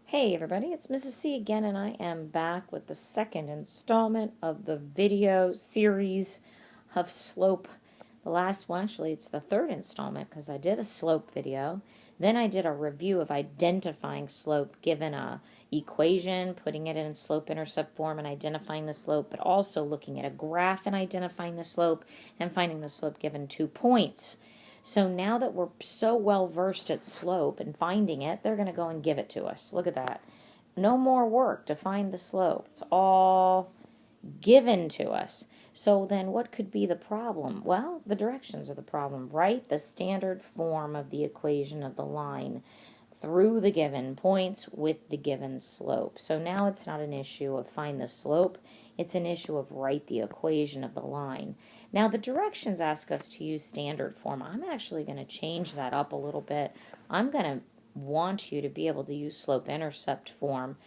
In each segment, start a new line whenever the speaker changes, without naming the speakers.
Hey everybody, it's Mrs. C again, and I am back with the second installment of the video series of slope. The last one, actually, it's the third installment because I did a slope video. Then I did a review of identifying slope given a equation, putting it in slope-intercept form and identifying the slope, but also looking at a graph and identifying the slope and finding the slope given 2 points. So now that we're so well versed at slope and finding it, they're going to go and give it to us. Look at that. No more work to find the slope. It's all given to us. So then what could be the problem? Well, the directions are the problem. Write the standard form of the equation of the line through the given points with the given slope. So now it's not an issue of find the slope, it's an issue of write the equation of the line. Now the directions ask us to use standard form. I'm actually going to change that up a little bit. I'm going to want you to be able to use slope-intercept form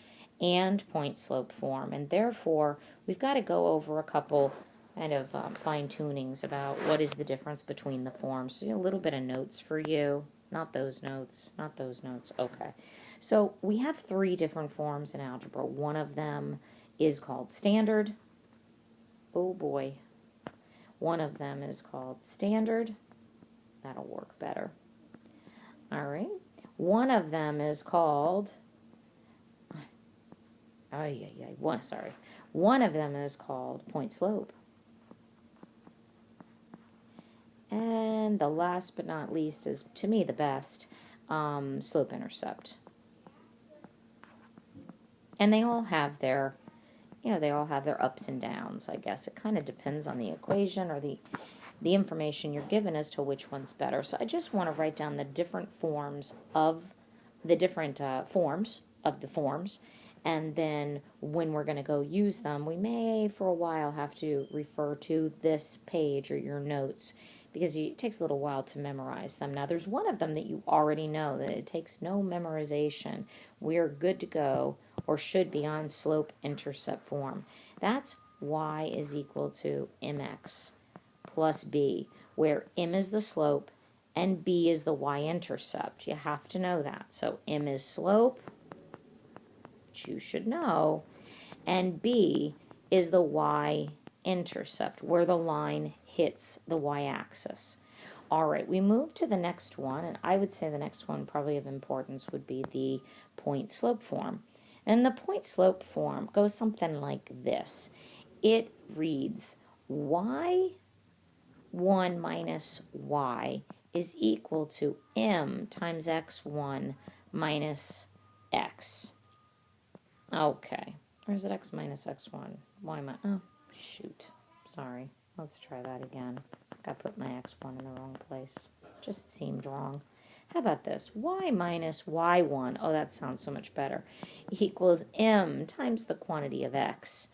and point slope form, and therefore we've got to go over a couple kind of fine-tunings about what is the difference between the forms. So a little bit of notes for you. Not those notes, not those notes. Okay. So we have 3 different forms in algebra. One of them is called standard. Oh boy. One of them is called standard. That'll work better. All right. One of them is called One of them is called point slope. And the last but not least is, to me, the best, slope-intercept. And they all have their, they all have their ups and downs, I guess. It kind of depends on the equation or the information you're given as to which one's better. So I just want to write down the different forms of the different forms of the forms. And then when we're going to go use them, we may for a while have to refer to this page or your notes because it takes a little while to memorize them. Now there's one of them that you already know that it takes no memorization. We're good to go, or should be, on slope-intercept form. That's y is equal to mx plus b, where m is the slope and b is the y-intercept. You have to know that. So m is slope, which you should know, and b is the y-intercept, where the line hits the y-axis. All right, we move to the next one, and I would say the next one probably of importance would be the point slope form. And the point slope form goes something like this. It reads y1 minus y is equal to m times x1 minus x. Okay, or is it x minus x1? Why am I, oh, shoot, sorry. Let's try that again. I put my x1 in the wrong place. Just seemed wrong. How about this? Y minus y1, oh, that sounds so much better, equals m times the quantity of x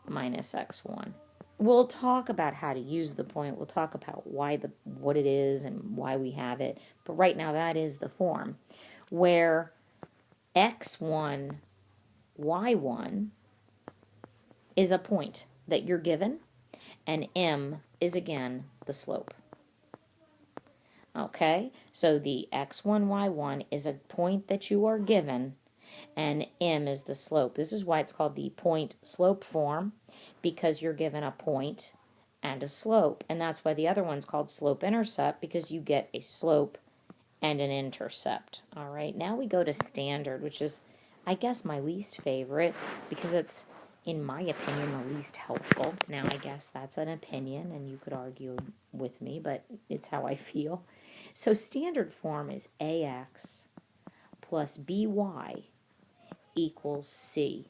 minus x1. We'll talk about how to use the point. We'll talk about what it is and why we have it. But right now that is the form where x1, y1 is a point that you're given, and m is again the slope. Okay, so the x1, y1 is a point that you are given, and m is the slope. This is why it's called the point slope form, because you're given a point and a slope. And that's why the other one's called slope intercept, because you get a slope and an intercept. All right, now we go to standard, which is, I guess, my least favorite, because it's, in my opinion, the least helpful. Now, I guess that's an opinion, and you could argue with me, but it's how I feel. So standard form is ax plus by equals c.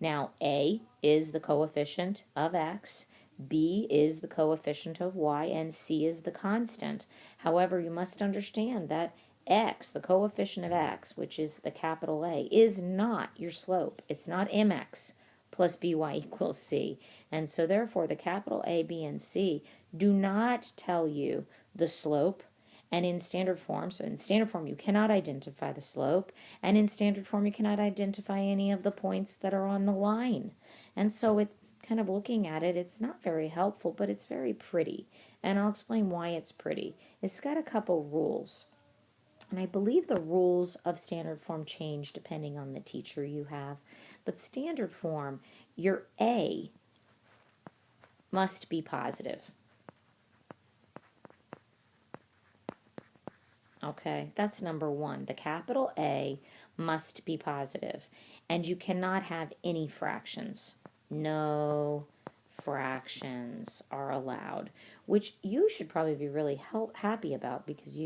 Now, a is the coefficient of x, b is the coefficient of y, and c is the constant. However, you must understand that x, the coefficient of x, which is the capital A, is not your slope. It's not mx plus by equals c. And so therefore the capital A, B, and C do not tell you the slope. And in standard form, so in standard form you cannot identify the slope, and in standard form you cannot identify any of the points that are on the line. And so it's kind of looking at it, it's not very helpful, but it's very pretty. And I'll explain why it's pretty. It's got a couple rules. And I believe the rules of standard form change depending on the teacher you have. But standard form, your A must be positive. Okay, that's number one. The capital A must be positive. And you cannot have any fractions. No fractions are allowed, which you should probably be really happy about because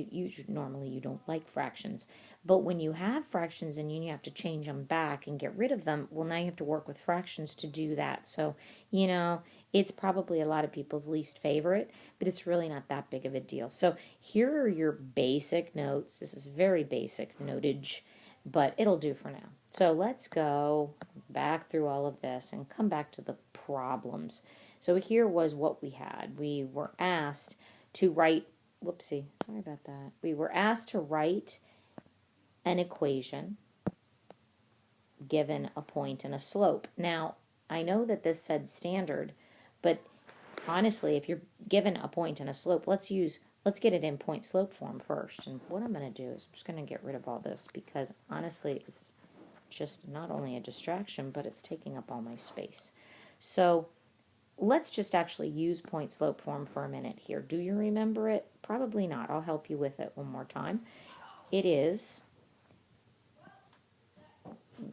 normally you don't like fractions. But when you have fractions and you have to change them back and get rid of them, well, now you have to work with fractions to do that. So, it's probably a lot of people's least favorite, but it's really not that big of a deal. So here are your basic notes. This is very basic notage, but it'll do for now. So let's go back through all of this and come back to the problems. So here was what we had. We were asked to write, whoopsie, sorry about that. We were asked to write an equation given a point and a slope. Now, I know that this said standard, but honestly, if you're given a point and a slope, let's get it in point slope form first. And what I'm going to do is I'm just going to get rid of all this because honestly, it's just not only a distraction, but it's taking up all my space. So let's just actually use point slope form for a minute here. Do you remember it? Probably not. I'll help you with it one more time. It is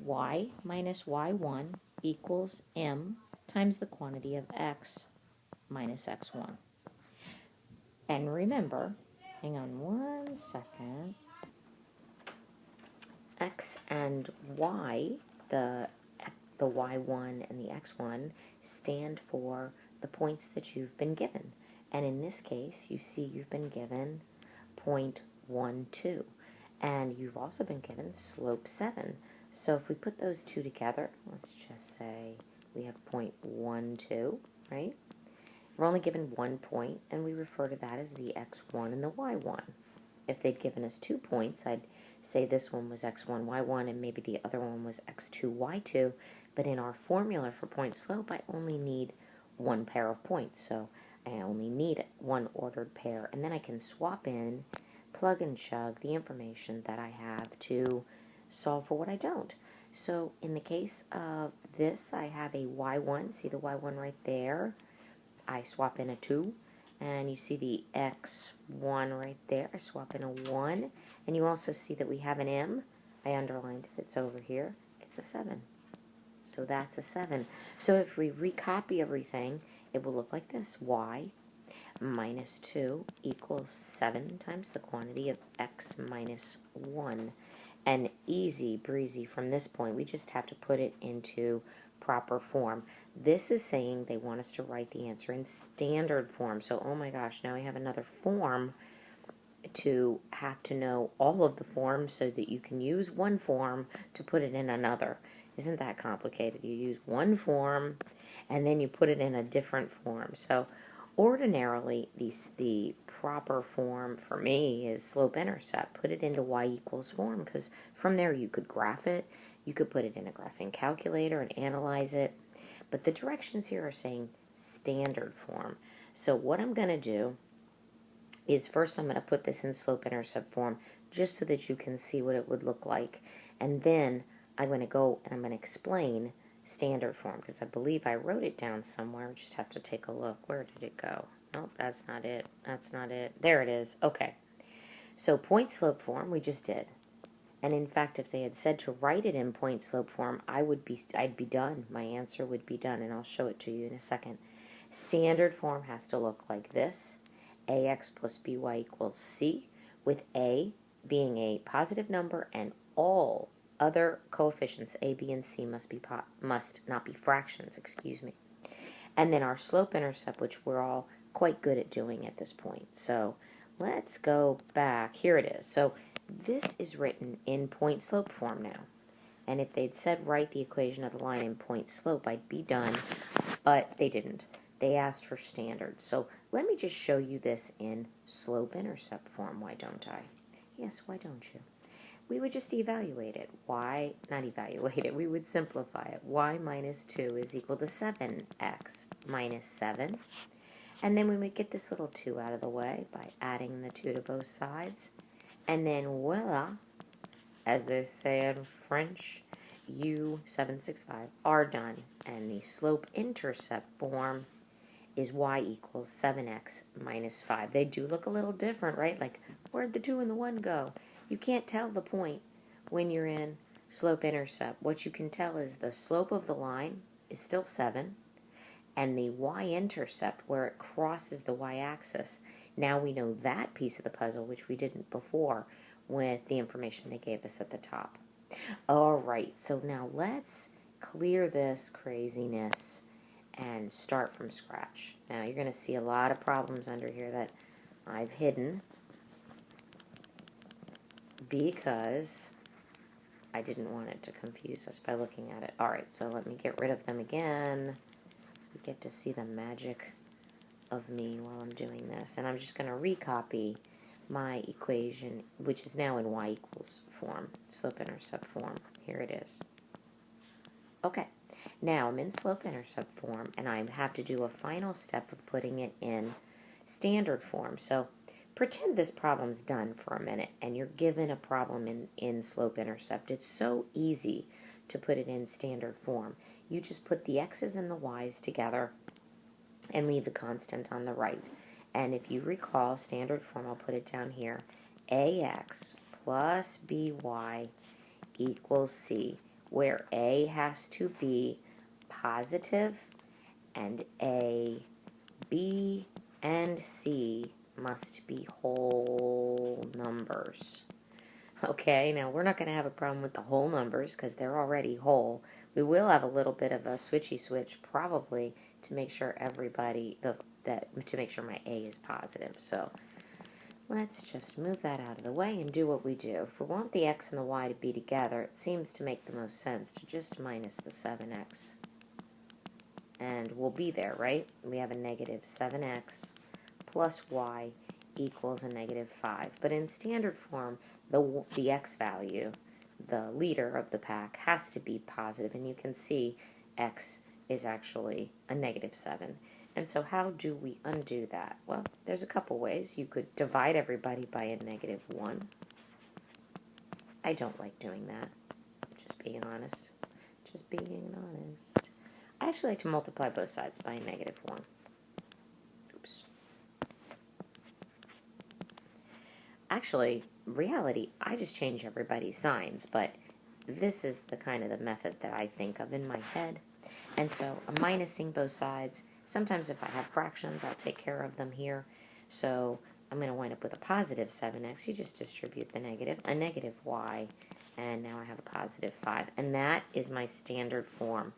y minus y1 equals m times the quantity of x minus x1. And remember, hang on one second, x and y, the y1 and the x1, stand for the points that you've been given. And in this case, you see you've been given 0.12. And you've also been given slope 7. So if we put those two together, let's just say we have 0.12, right? We're only given 1 point, and we refer to that as the x1 and the y1. If they'd given us 2 points, I'd say this one was x1, y1, and maybe the other one was x2, y2. But in our formula for point slope, I only need one pair of points. So I only need one ordered pair. And then I can swap in, plug and chug the information that I have to solve for what I don't. So in the case of this, I have a y1. See the y1 right there? I swap in a 2. And you see the x1 right there. I swap in a 1. And you also see that we have an m. I underlined it. It's over here. It's a 7. So that's a 7. So if we recopy everything, it will look like this. Y minus 2 equals 7 times the quantity of x minus 1. And easy breezy from this point, we just have to put it into proper form. This is saying they want us to write the answer in standard form. So, oh my gosh, now we have another form to have to know all of the forms so that you can use one form to put it in another. Isn't that complicated? You use one form and then you put it in a different form. So ordinarily, the proper form for me is slope-intercept. Put it into y equals form because from there you could graph it. You could put it in a graphing calculator and analyze it. But the directions here are saying standard form. So what I'm going to do is first I'm going to put this in slope-intercept form just so that you can see what it would look like. And then I'm going to go and I'm going to explain standard form because I believe I wrote it down somewhere. I just have to take a look. Where did it go? Nope, that's not it. That's not it. There it is. Okay. So point slope form we just did. And in fact, if they had said to write it in point slope form, I'd be done. My answer would be done, and I'll show it to you in a second. Standard form has to look like this. Ax plus by equals c, with a being a positive number and all other coefficients, a, b, and c, must not be fractions, And then our slope-intercept, which we're all quite good at doing at this point. So let's go back. Here it is. So this is written in point slope form now. And if they'd said write the equation of the line in point slope, I'd be done. But they didn't. They asked for standard. So let me just show you this in slope-intercept form. Why don't I? Yes, why don't you? We would just evaluate it. Not evaluate it, we would simplify it. Y minus 2 is equal to 7x minus 7. And then we would get this little 2 out of the way by adding the 2 to both sides. And then voila, as they say in French, U765 are done. And the slope-intercept form is y equals 7x minus 5. They do look a little different, right? Like, where'd the 2 and the 1 go? You can't tell the point when you're in slope-intercept. What you can tell is the slope of the line is still 7, and the y-intercept, where it crosses the y-axis, now we know that piece of the puzzle, which we didn't before with the information they gave us at the top. All right, so now let's clear this craziness and start from scratch. Now you're going to see a lot of problems under here that I've hidden because I didn't want it to confuse us by looking at it. All right, so let me get rid of them again. You get to see the magic of me while I'm doing this. And I'm just going to recopy my equation, which is now in y equals form, slope-intercept form. Here it is. Okay, now I'm in slope-intercept form, and I have to do a final step of putting it in standard form. So pretend this problem's done for a minute, and you're given a problem in slope-intercept. It's so easy to put it in standard form. You just put the x's and the y's together and leave the constant on the right. And if you recall standard form, I'll put it down here, ax plus by equals c, where a has to be positive and a, b, and c must be whole numbers. Okay, now we're not going to have a problem with the whole numbers because they're already whole. We will have a little bit of a switchy switch probably to make sure to make sure my a is positive. So let's just move that out of the way and do what we do. If we want the x and the y to be together, it seems to make the most sense to just minus the 7x. And we'll be there, right? We have a negative 7x plus y equals a negative 5. But in standard form, the x value, the leader of the pack, has to be positive. And you can see x is actually a negative 7. And so how do we undo that? Well, there's a couple ways. You could divide everybody by a negative 1. I don't like doing that. Just being honest. Just being honest. I actually like to multiply both sides by a negative 1. Oops. Actually, reality, I just change everybody's signs, but this is the kind of the method that I think of in my head. And so I'm minusing both sides. Sometimes if I have fractions, I'll take care of them here. So I'm going to wind up with a positive 7x. You just distribute the negative, a negative y, and now I have a positive 5. And that is my standard form.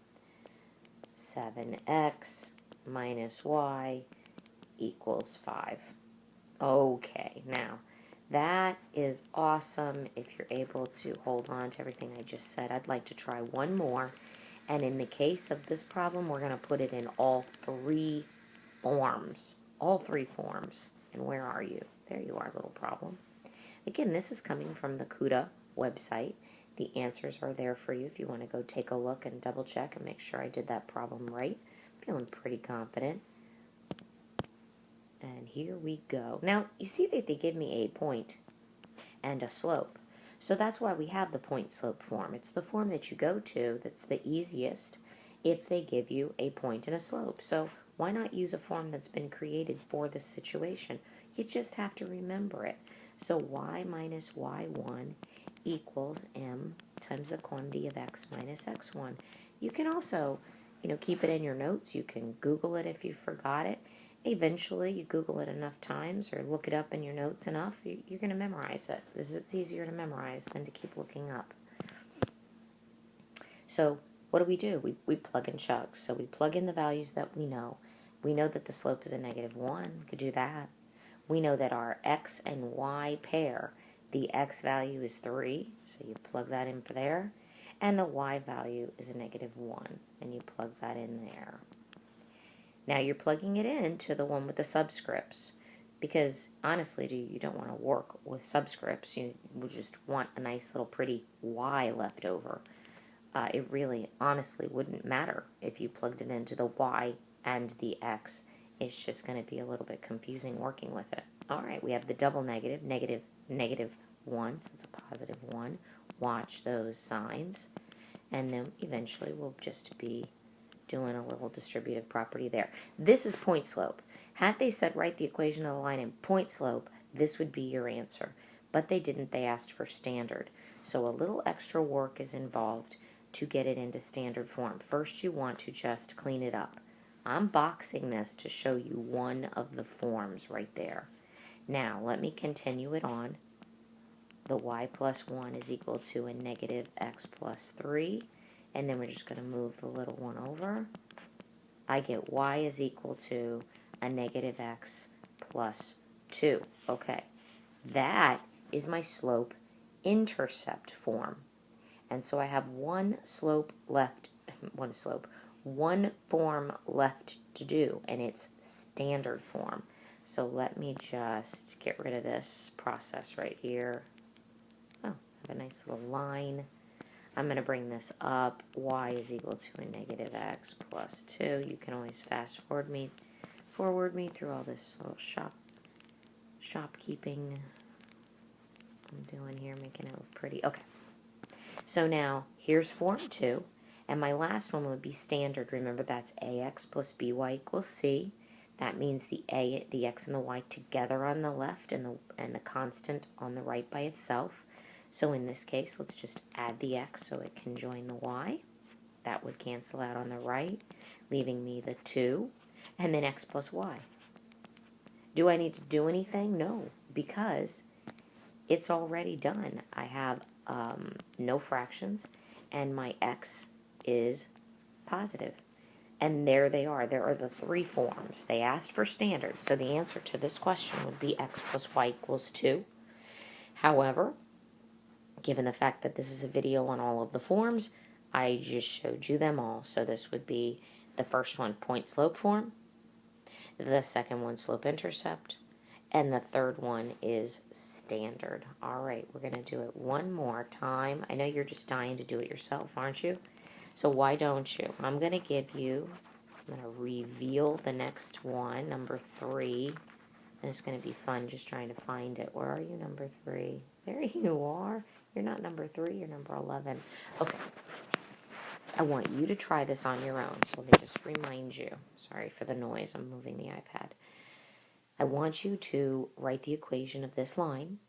7x minus y equals 5. Okay, now that is awesome if you're able to hold on to everything I just said. I'd like to try one more. And in the case of this problem, we're going to put it in all three forms. All three forms. And where are you? There you are, little problem. Again, this is coming from the CUDA website. The answers are there for you if you want to go take a look and double check and make sure I did that problem right. Feeling pretty confident. And here we go. Now, you see that they give me a point and a slope. So that's why we have the point slope form. It's the form that you go to that's the easiest if they give you a point and a slope. So why not use a form that's been created for this situation? You just have to remember it. So y minus y1 equals m times the quantity of x minus x1. You can also, keep it in your notes. You can Google it if you forgot it. Eventually, you Google it enough times or look it up in your notes enough, you're going to memorize it. It's easier to memorize than to keep looking up. So what do? We plug and chug. So we plug in the values that we know. We know that the slope is a negative 1. We could do that. We know that our x and y pair, the x value is 3, so you plug that in for there. And the y value is a negative 1, and you plug that in there. Now you're plugging it into the one with the subscripts because, honestly, you don't want to work with subscripts. You would just want a nice little pretty y left over. It really, honestly, wouldn't matter if you plugged it into the y and the x. It's just going to be a little bit confusing working with it. All right, we have the double negative, negative, negative 1, so it's a positive 1. Watch those signs. And then eventually we'll just be doing a little distributive property there. This is point slope. Had they said write the equation of the line in point slope, this would be your answer. But they didn't. They asked for standard. So a little extra work is involved to get it into standard form. First, you want to just clean it up. I'm boxing this to show you one of the forms right there. Now, let me continue it on. The y plus 1 is equal to a negative x plus 3. And then we're just going to move the little one over. I get y is equal to a negative x plus 2. Okay, that is my slope-intercept form. And so I have one form left to do, and it's standard form. So let me just get rid of this process right here. Oh, I have a nice little line. I'm going to bring this up. Y is equal to a negative x plus 2. You can always fast forward me through all this little shopkeeping I'm doing here, making it look pretty. Okay. So now, here's form 2. And my last one would be standard. Remember, that's ax plus by equals c. That means the x and the y together on the left and the constant on the right by itself. So in this case, let's just add the x so it can join the y. That would cancel out on the right, leaving me the 2, and then x plus y. Do I need to do anything? No, because it's already done. I have no fractions, and my x is positive. And there they are. There are the 3 forms. They asked for standard, so the answer to this question would be x plus y equals 2. However, given the fact that this is a video on all of the forms, I just showed you them all. So this would be the first one, point slope form, the second one, slope intercept, and the third one is standard. All right, we're going to do it one more time. I know you're just dying to do it yourself, aren't you? So why don't you? I'm going to reveal the next one, number 3. And it's going to be fun just trying to find it. Where are you, number 3? There you are. You're not number 3, you're number 11. Okay. I want you to try this on your own. So let me just remind you. Sorry for the noise. I'm moving the iPad. I want you to write the equation of this line.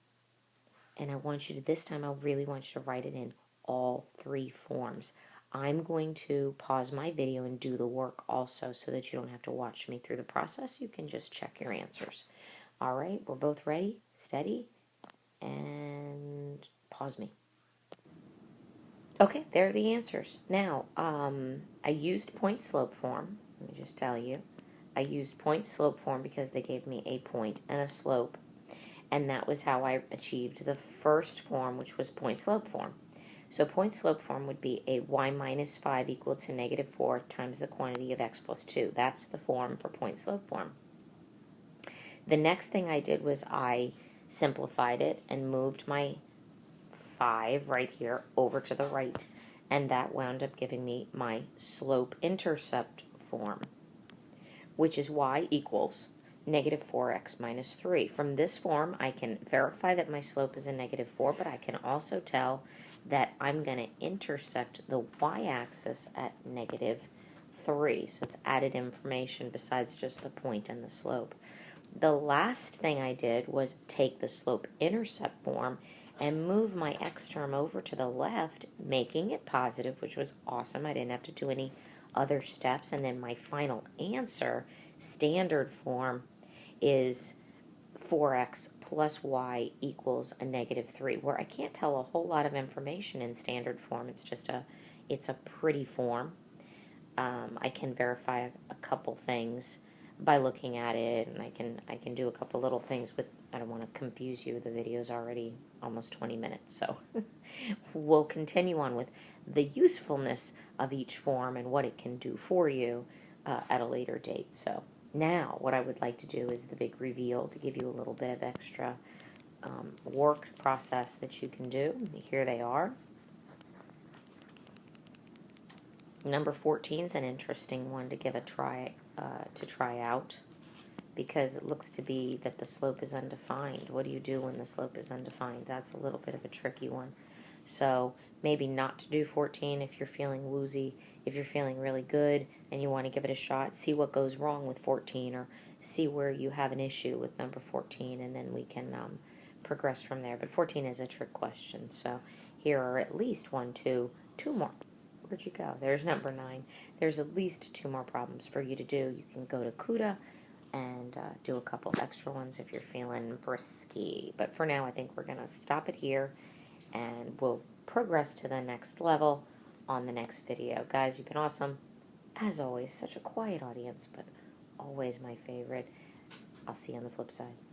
And I want you to, this time, I really want you to write it in all 3 forms. I'm going to pause my video and do the work also so that you don't have to watch me through the process. You can just check your answers. All right, we're both ready, steady, and pause me. Okay, there are the answers. Now, I used point slope form. Let me just tell you. I used point slope form because they gave me a point and a slope. And that was how I achieved the first form, which was point slope form. So point slope form would be a y minus 5 equal to negative 4 times the quantity of x plus 2. That's the form for point slope form. The next thing I did was I simplified it and moved my 5 right here over to the right, and that wound up giving me my slope-intercept form, which is y equals negative 4x minus 3. From this form, I can verify that my slope is a negative 4, but I can also tell that I'm going to intersect the y-axis at negative 3. So it's added information besides just the point and the slope. The last thing I did was take the slope-intercept form and move my x term over to the left, making it positive, which was awesome. I didn't have to do any other steps. And then my final answer, standard form, is 4x plus y equals a negative 3, where I can't tell a whole lot of information in standard form. It's just it's a pretty form. I can verify a couple things by looking at it, and I can do a couple little things with. I don't want to confuse you. The video's already almost 20 minutes, so we'll continue on with the usefulness of each form and what it can do for you at a later date. So now what I would like to do is the big reveal to give you a little bit of extra work process that you can do. Here they are. Number 14 is an interesting one to give a try out. because it looks to be that the slope is undefined. What do you do when the slope is undefined? That's a little bit of a tricky one. So maybe not to do 14 if you're feeling woozy. If you're feeling really good and you want to give it a shot, see what goes wrong with 14, or see where you have an issue with number 14, and then we can progress from there. But 14 is a trick question, so here are at least two more. Where'd you go? There's number 9. There's at least 2 more problems for you to do. You can go to CUDA and do a couple extra ones if you're feeling frisky. But for now, I think we're going to stop it here, and we'll progress to the next level on the next video. Guys, you've been awesome. As always, such a quiet audience, but always my favorite. I'll see you on the flip side.